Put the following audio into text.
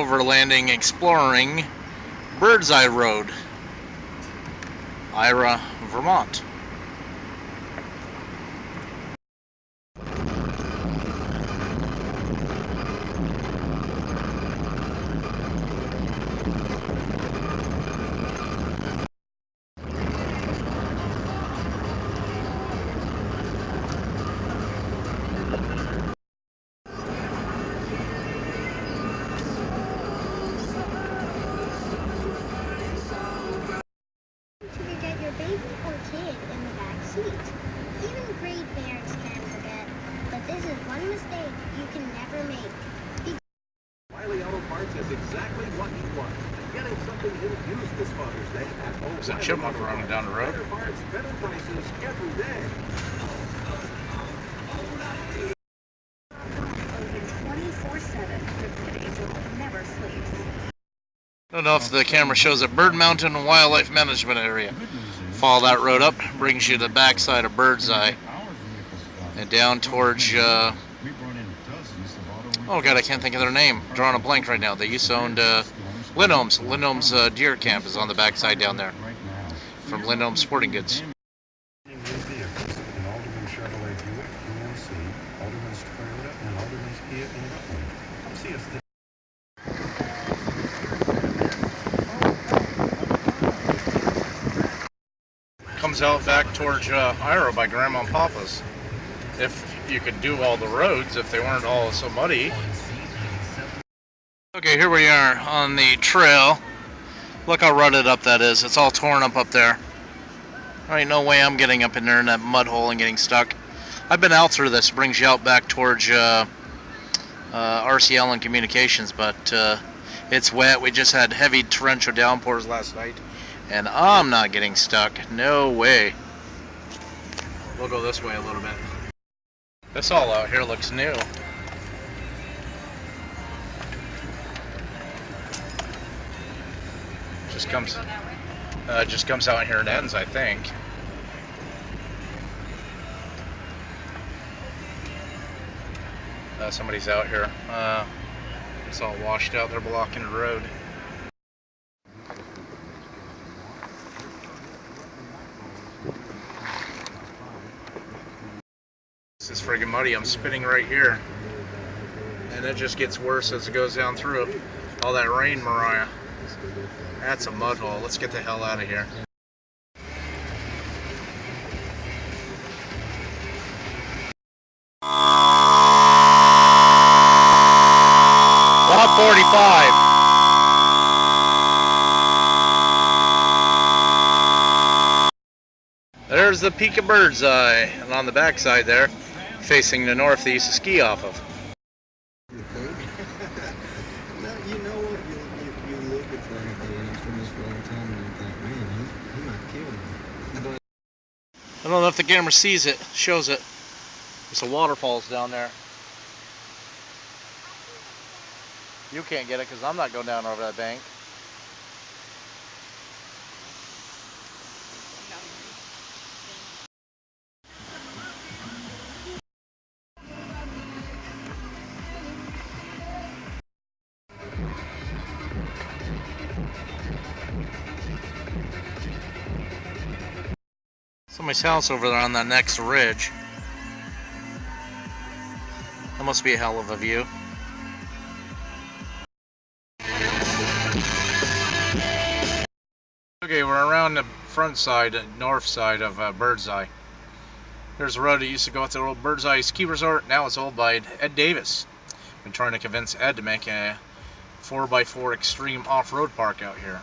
overlanding, exploring Birdseye Road, Ira, Vermont. Baby or kid in the back seat. Even great parents can forget, but this is one mistake you can never make. O'Reilly Auto Parts is exactly what you want. Getting something you'll use this Father's Day at home. There's a chipmunk running down the road. Better parts, better prices every day. Open 24/7. Good Angel never sleeps. I don't know if the camera shows it. Bird Mountain Wildlife Management Area. Follow that road up, brings you to the backside of Birdseye and down towards oh god, I can't think of their name. Drawing a blank right now. They used to own Lindholm's. Lindholm's deer camp is on the backside down there from Lindholm Sporting Goods. Comes out back towards Ira by Grandma and Papa's. If you could do all the roads, if they weren't all so muddy. Okay, here we are on the trail. Look how rutted up that is. It's all torn up there. There ain't no way I'm getting up in there in that mud hole and getting stuck. I've been out through this. Brings you out back towards RCL and Communications, but it's wet. We just had heavy torrential downpours last night. And I'm not getting stuck. No way. We'll go this way a little bit. This all out here looks new. Just comes out here and ends, I think. Somebody's out here. It's all washed out. They're blocking the road. This is friggin' muddy. I'm spinning right here. And it just gets worse as it goes down through. All that rain, Mariah. That's a mud hole. Let's get the hell out of here. Lot 45. There's the peak of Birdseye, and on the backside there, facing the north, they used to ski off of. You know what? You look at that from this long time and you think, man, he might kill me. But I don't know if the camera sees it, shows it. There's some waterfalls down there. You can't get it because I'm not going down over that bank. Somebody's house over there on that next ridge. That must be a hell of a view. Okay, we're around the front side, north side of Birdseye. There's a road that used to go out to the old Birdseye Ski Resort. Now it's owned by Ed Davis. Been trying to convince Ed to make a 4x4 extreme off-road park out here.